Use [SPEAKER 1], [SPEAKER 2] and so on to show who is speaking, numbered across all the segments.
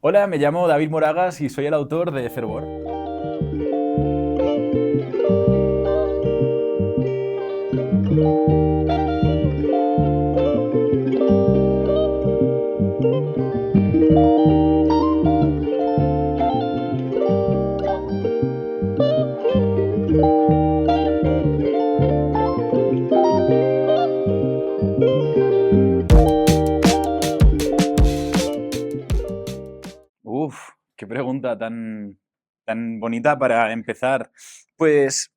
[SPEAKER 1] Hola, me llamo David Moragas y soy el autor de Fervor. Uf, qué pregunta tan bonita para empezar. Pues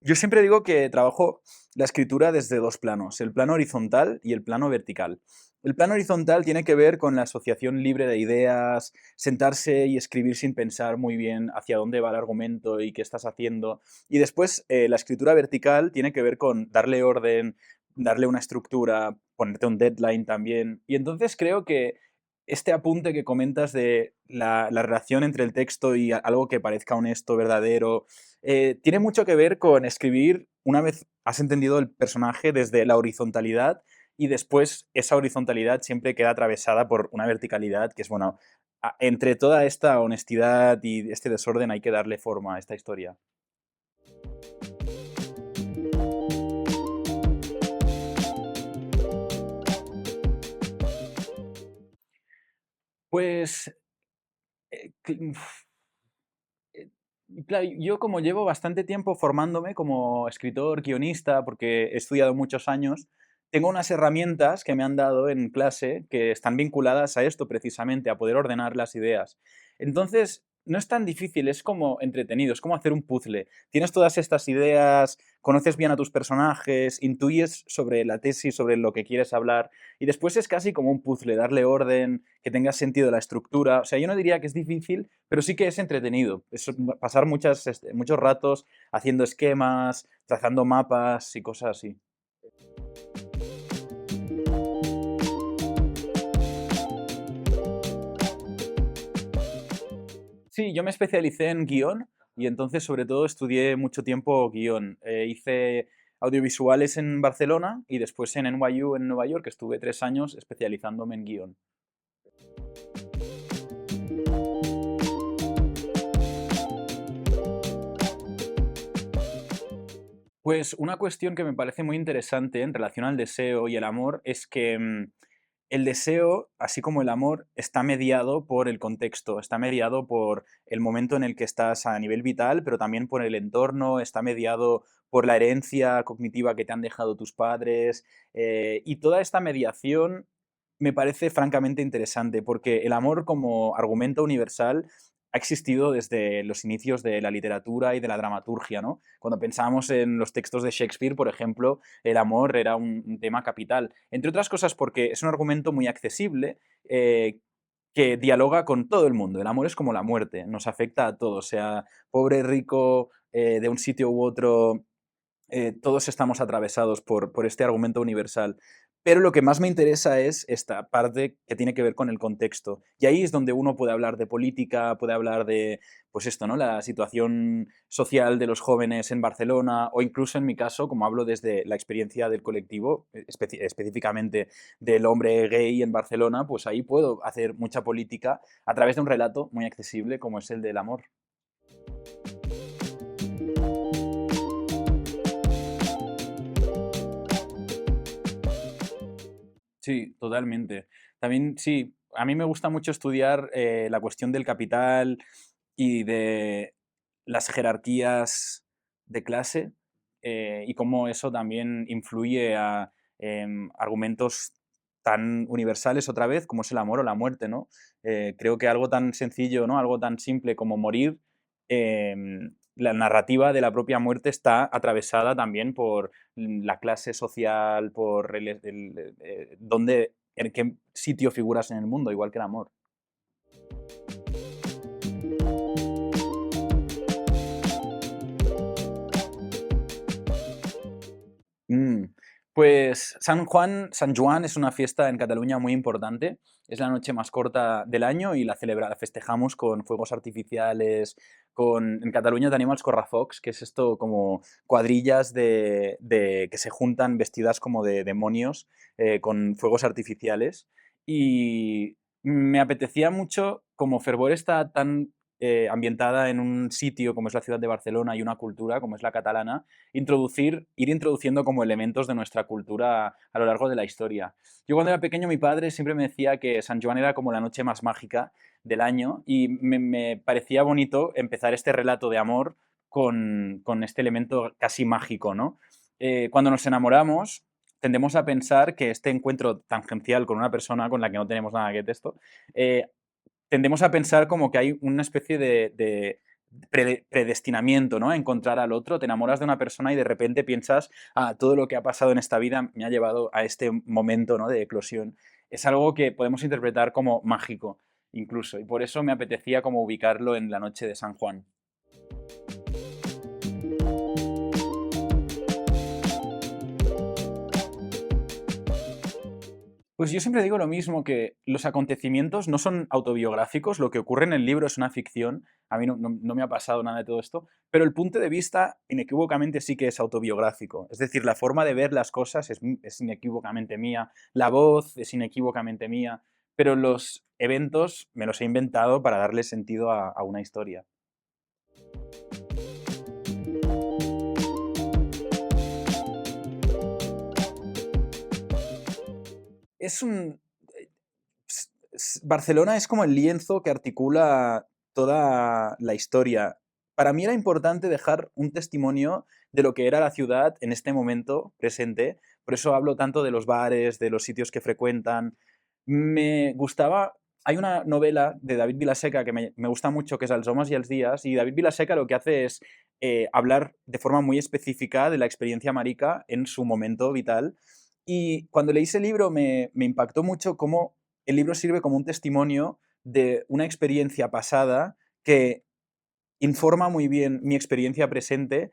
[SPEAKER 1] yo siempre digo que trabajo la escritura desde dos planos, el plano horizontal y el plano vertical. El plano horizontal tiene que ver con la asociación libre de ideas, sentarse y escribir sin pensar muy bien hacia dónde va el argumento y qué estás haciendo. Y después la escritura vertical tiene que ver con darle orden, darle una estructura, ponerte un deadline también. Y entonces creo que este apunte que comentas de la relación entre el texto y algo que parezca honesto, verdadero, tiene mucho que ver con escribir una vez has entendido el personaje desde la horizontalidad y después esa horizontalidad siempre queda atravesada por una verticalidad que es, bueno, entre toda esta honestidad y este desorden hay que darle forma a esta historia. Pues, eh, cl- claro, yo como llevo bastante tiempo formándome como escritor, guionista, porque he estudiado muchos años, tengo unas herramientas que me han dado en clase que están vinculadas a esto precisamente, a poder ordenar las ideas. Entonces, no es tan difícil, es como entretenido, es como hacer un puzzle. Tienes todas estas ideas, conoces bien a tus personajes, intuyes sobre la tesis, sobre lo que quieres hablar, y después es casi como un puzzle, darle orden, que tenga sentido la estructura. O sea, yo no diría que es difícil, pero sí que es entretenido. Es pasar muchos ratos haciendo esquemas, trazando mapas y cosas así. Sí, yo me especialicé en guión y entonces sobre todo estudié mucho tiempo guión. Hice audiovisuales en Barcelona y después en NYU en Nueva York estuve 3 años especializándome en guión. Pues una cuestión que me parece muy interesante en relación al deseo y el amor es que el deseo, así como el amor, está mediado por el contexto, está mediado por el momento en el que estás a nivel vital, pero también por el entorno, está mediado por la herencia cognitiva que te han dejado tus padres. Y toda esta mediación me parece francamente interesante, porque el amor como argumento universal ha existido desde los inicios de la literatura y de la dramaturgia, ¿no? Cuando pensamos en los textos de Shakespeare, por ejemplo, el amor era un tema capital. Entre otras cosas porque es un argumento muy accesible que dialoga con todo el mundo. El amor es como la muerte, nos afecta a todos, sea pobre, rico, de un sitio u otro, todos estamos atravesados por este argumento universal. Pero lo que más me interesa es esta parte que tiene que ver con el contexto. Y ahí es donde uno puede hablar de política, puede hablar de, pues esto, ¿no? La situación social de los jóvenes en Barcelona, o incluso en mi caso, como hablo desde la experiencia del colectivo, específicamente del hombre gay en Barcelona, pues ahí puedo hacer mucha política a través de un relato muy accesible como es el del amor. Sí, totalmente. También, sí, a mí me gusta mucho estudiar la cuestión del capital y de las jerarquías de clase y cómo eso también influye a argumentos tan universales otra vez como es el amor o la muerte, ¿no? Creo que algo tan sencillo, ¿no? Algo tan simple como morir, la narrativa de la propia muerte está atravesada también por la clase social, por dónde, en qué sitio figuras en el mundo, igual que el amor. Mm, Pues San Juan es una fiesta en Cataluña muy importante. Es la noche más corta del año y la festejamos con fuegos artificiales, en Cataluña tenemos corrafocs, que es esto como cuadrillas que se juntan vestidas como de demonios con fuegos artificiales. me apetecía mucho, como Fervor está tan ambientada en un sitio como es la ciudad de Barcelona y una cultura como es la catalana, ir introduciendo como elementos de nuestra cultura a lo largo de la historia. Yo cuando era pequeño mi padre siempre me decía que San Joan era como la noche más mágica del año y me parecía bonito empezar este relato de amor con este elemento casi mágico, ¿no? Cuando nos enamoramos, tendemos a pensar que este encuentro tangencial con una persona con la que no tenemos nada que esto, eh, tendemos a pensar como que hay una especie de predestinamiento, ¿no? A encontrar al otro, te enamoras de una persona y de repente piensas, ah, todo lo que ha pasado en esta vida me ha llevado a este momento, ¿no? De eclosión. Es algo que podemos interpretar como mágico, incluso, y por eso me apetecía como ubicarlo en la noche de San Juan. Pues yo siempre digo lo mismo, que los acontecimientos no son autobiográficos, lo que ocurre en el libro es una ficción, a mí no me ha pasado nada de todo esto, pero el punto de vista inequívocamente sí que es autobiográfico, es decir, la forma de ver las cosas es inequívocamente mía, la voz es inequívocamente mía, pero los eventos me los he inventado para darle sentido a una historia. Es un, Barcelona es como el lienzo que articula toda la historia. Para mí era importante dejar un testimonio de lo que era la ciudad en este momento presente, por eso hablo tanto de los bares, de los sitios que frecuentan. Me gustaba, hay una novela de David Vilaseca que me gusta mucho, que es Els homes y els días, y David Vilaseca lo que hace es hablar de forma muy específica de la experiencia marica en su momento vital. Y cuando leí ese libro me impactó mucho cómo el libro sirve como un testimonio de una experiencia pasada que informa muy bien mi experiencia presente,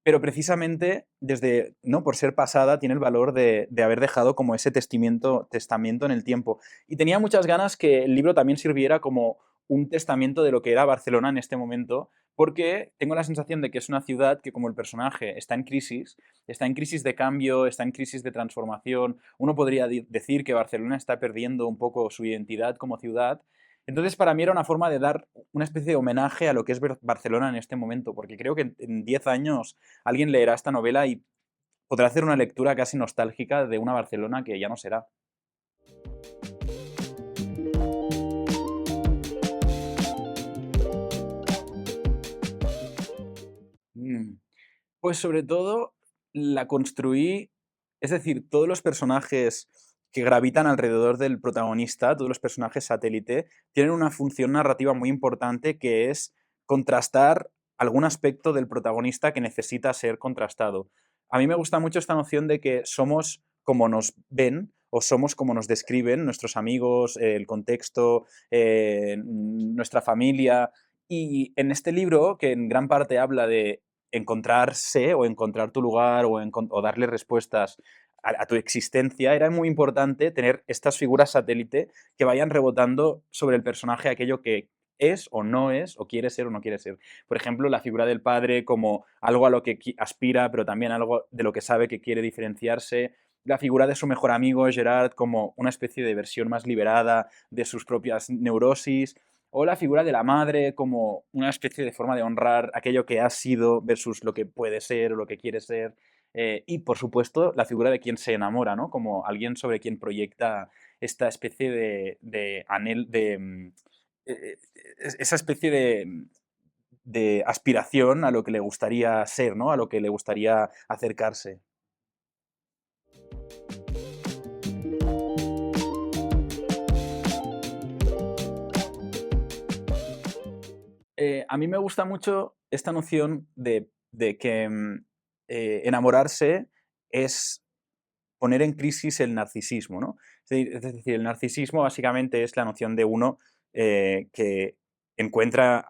[SPEAKER 1] pero precisamente desde, ¿no? Por ser pasada, tiene el valor de haber dejado como ese testamento en el tiempo. Y tenía muchas ganas que el libro también sirviera como un testamento de lo que era Barcelona en este momento, porque tengo la sensación de que es una ciudad que, como el personaje está en crisis de cambio, está en crisis de transformación. Uno podría decir que Barcelona está perdiendo un poco su identidad como ciudad. Entonces, para mí era una forma de dar una especie de homenaje a lo que es Barcelona en este momento, porque creo que en 10 años alguien leerá esta novela y podrá hacer una lectura casi nostálgica de una Barcelona que ya no será. Mm. Pues sobre todo la construí, es decir, todos los personajes que gravitan alrededor del protagonista, todos los personajes satélite, tienen una función narrativa muy importante que es contrastar algún aspecto del protagonista que necesita ser contrastado. A mí me gusta mucho esta noción de que somos como nos ven o somos como nos describen nuestros amigos, el contexto, nuestra familia. Y en este libro, que en gran parte habla de encontrarse o encontrar tu lugar o darle respuestas a tu existencia, era muy importante tener estas figuras satélite que vayan rebotando sobre el personaje aquello que es o no es, o quiere ser o no quiere ser. Por ejemplo, la figura del padre como algo a lo que aspira, pero también algo de lo que sabe que quiere diferenciarse. La figura de su mejor amigo, Gerard, como una especie de versión más liberada de sus propias neurosis, o la figura de la madre como una especie de forma de honrar aquello que ha sido versus lo que puede ser o lo que quiere ser. Y, por supuesto, la figura de quien se enamora, ¿no? Como alguien sobre quien proyecta esta especie esa especie de aspiración a lo que le gustaría ser, ¿no? A lo que le gustaría acercarse. A mí me gusta mucho esta noción de que enamorarse es poner en crisis el narcisismo, ¿no? Es decir, el narcisismo básicamente es la noción de uno que encuentra,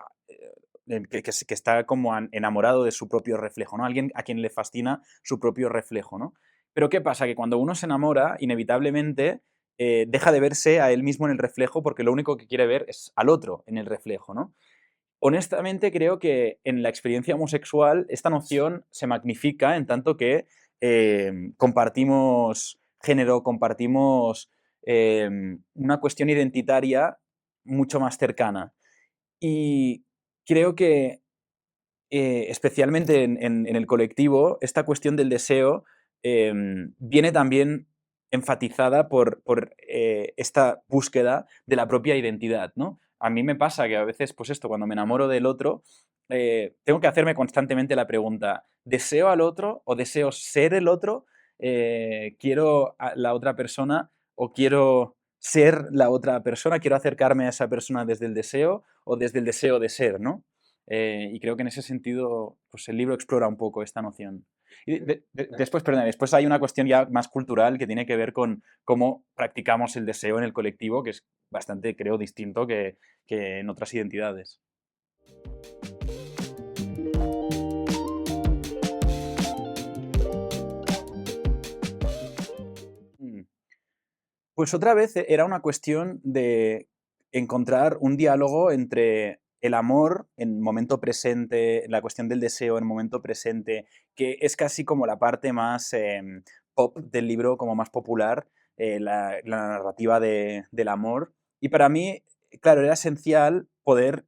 [SPEAKER 1] que está como enamorado de su propio reflejo, ¿no? Alguien a quien le fascina su propio reflejo, ¿no? Pero ¿qué pasa? Que cuando uno se enamora, inevitablemente deja de verse a él mismo en el reflejo porque lo único que quiere ver es al otro en el reflejo, ¿no? Honestamente, creo que en la experiencia homosexual esta noción se magnifica en tanto que compartimos género, compartimos una cuestión identitaria mucho más cercana. Y creo que especialmente en el colectivo, esta cuestión del deseo viene también enfatizada por esta búsqueda de la propia identidad, ¿no? A mí me pasa que a veces, pues esto, cuando me enamoro del otro, tengo que hacerme constantemente la pregunta, ¿deseo al otro o deseo ser el otro? ¿Quiero a la otra persona o quiero ser la otra persona? ¿Quiero acercarme a esa persona desde el deseo o desde el deseo de ser, ¿no? Y creo que en ese sentido, pues el libro explora un poco esta noción. Y después, perdón, después hay una cuestión ya más cultural que tiene que ver con cómo practicamos el deseo en el colectivo, que es bastante, creo, distinto que en otras identidades. Mm. Pues otra vez era una cuestión de encontrar un diálogo entre el amor en momento presente, la cuestión del deseo en momento presente, que es casi como la parte más pop del libro, como más popular, la narrativa del amor. Y para mí, claro, era esencial poder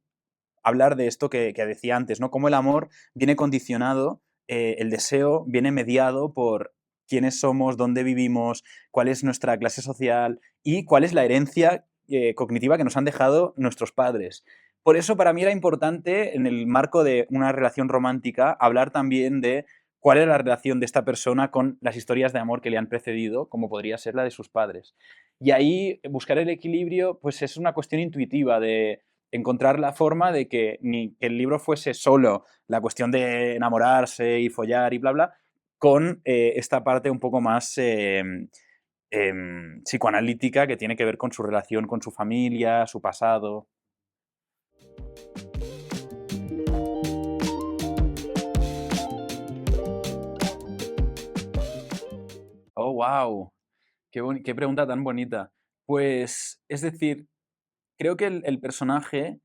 [SPEAKER 1] hablar de esto que decía antes, ¿no? Cómo el amor viene condicionado, el deseo viene mediado por quiénes somos, dónde vivimos, cuál es nuestra clase social y cuál es la herencia cognitiva que nos han dejado nuestros padres. Por eso para mí era importante, en el marco de una relación romántica, hablar también de cuál es la relación de esta persona con las historias de amor que le han precedido, como podría ser la de sus padres. Y ahí buscar el equilibrio, pues es una cuestión intuitiva de encontrar la forma de que ni que el libro fuese solo la cuestión de enamorarse y follar y bla, bla, con esta parte un poco más psicoanalítica que tiene que ver con su relación con su familia, su pasado. Oh, wow. Qué pregunta tan bonita. Pues, es decir, creo que el personaje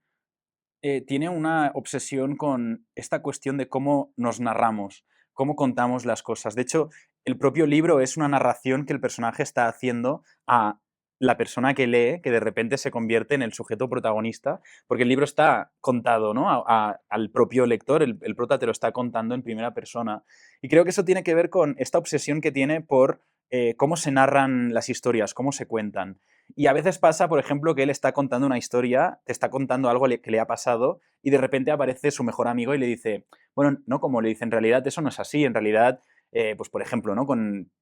[SPEAKER 1] tiene una obsesión con esta cuestión de cómo nos narramos, cómo contamos las cosas. De hecho, el propio libro es una narración que el personaje está haciendo a la persona que lee, que de repente se convierte en el sujeto protagonista, porque el libro está contado, ¿no? Al propio lector, el prota te lo está contando en primera persona. Y creo que eso tiene que ver con esta obsesión que tiene por cómo se narran las historias, cómo se cuentan. Y a veces pasa, por ejemplo, que él está contando una historia, te está contando algo que le ha pasado y de repente aparece su mejor amigo y le dice, bueno, no, como le dice, en realidad eso no es así, en realidad, pues por ejemplo, ¿no?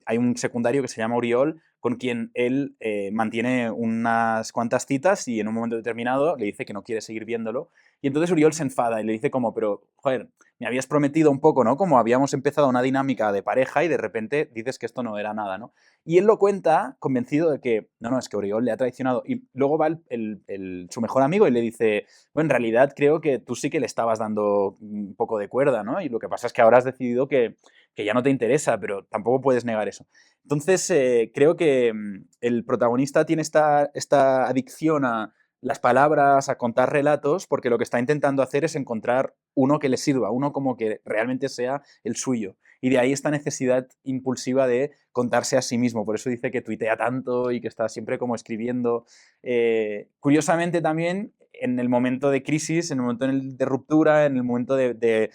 [SPEAKER 1] Hay un secundario que se llama Oriol con quien él mantiene unas cuantas citas y en un momento determinado le dice que no quiere seguir viéndolo y entonces Oriol se enfada y le dice como, pero, joder, me habías prometido un poco, ¿no? Como habíamos empezado una dinámica de pareja y de repente dices que esto no era nada, ¿no? Y él lo cuenta convencido de que, no, no, es que Oriol le ha traicionado. Y luego va su mejor amigo y le dice, bueno, en realidad creo que tú sí que le estabas dando un poco de cuerda, ¿no? Y lo que pasa es que ahora has decidido que ya no te interesa, pero tampoco puedes negar eso. Entonces, creo que el protagonista tiene esta adicción a las palabras, a contar relatos, porque lo que está intentando hacer es encontrar uno que le sirva, uno como que realmente sea el suyo. Y de ahí esta necesidad impulsiva de contarse a sí mismo. Por eso dice que tuitea tanto y que está siempre como escribiendo. Curiosamente también, en el momento de crisis, en el momento de ruptura, en el momento de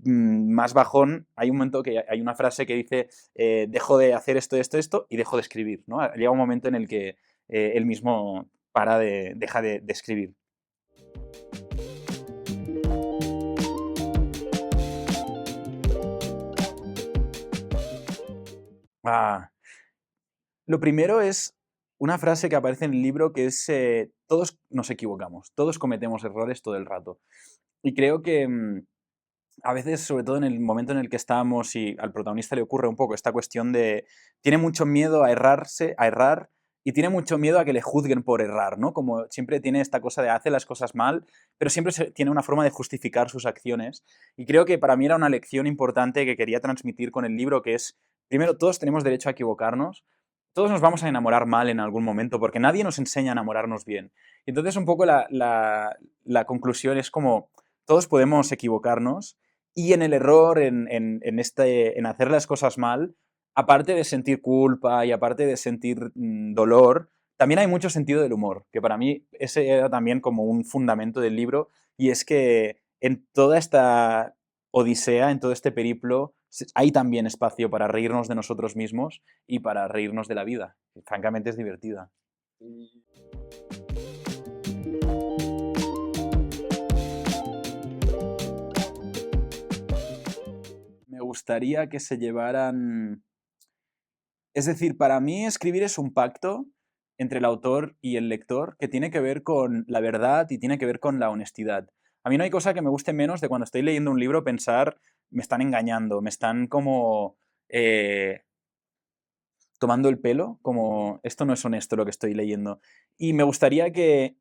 [SPEAKER 1] más bajón, hay un momento que hay una frase que dice, dejo de hacer esto, esto, esto y dejo de escribir, ¿no? Llega un momento en el que él mismo deja de escribir. Ah, lo primero es una frase que aparece en el libro que es, todos nos equivocamos, todos cometemos errores todo el rato. Y creo que a veces, sobre todo en el momento en el que estamos y al protagonista le ocurre un poco esta cuestión de, tiene mucho miedo a errar y tiene mucho miedo a que le juzguen por errar, ¿no? Como siempre tiene esta cosa de hace las cosas mal, pero siempre tiene una forma de justificar sus acciones. Y creo que para mí era una lección importante que quería transmitir con el libro, que es, primero, todos tenemos derecho a equivocarnos, todos nos vamos a enamorar mal en algún momento, porque nadie nos enseña a enamorarnos bien. Y entonces un poco la conclusión es como, todos podemos equivocarnos y en el error, en hacer las cosas mal, aparte de sentir culpa y aparte de sentir dolor, También hay mucho sentido del humor, que para mí ese era también como un fundamento del libro, y es que en toda esta odisea, en todo este periplo, hay también espacio para reírnos de nosotros mismos y para reírnos de la vida. Que francamente es divertida. Me gustaría que se llevaran... Es decir, para mí escribir es un pacto entre el autor y el lector que tiene que ver con la verdad y tiene que ver con la honestidad. A mí no hay cosa que me guste menos de cuando estoy leyendo un libro pensar, me están engañando, me están como eh, tomando el pelo, como esto no es honesto lo que estoy leyendo. Y me gustaría que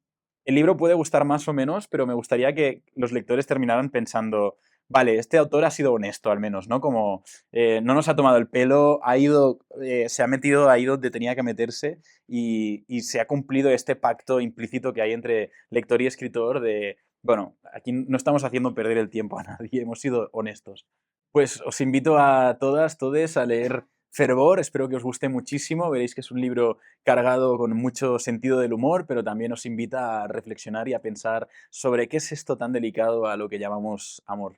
[SPEAKER 1] el libro puede gustar más o menos, pero me gustaría que los lectores terminaran pensando, vale, este autor ha sido honesto al menos, ¿no? Como no nos ha tomado el pelo, ha ido, se ha metido ahí donde tenía que meterse y se ha cumplido este pacto implícito que hay entre lector y escritor de, bueno, aquí no estamos haciendo perder el tiempo a nadie, hemos sido honestos. Pues os invito a todas, todes a leer Fervor, espero que os guste muchísimo, veréis que es un libro cargado con mucho sentido del humor, pero también os invita a reflexionar y a pensar sobre qué es esto tan delicado a lo que llamamos amor.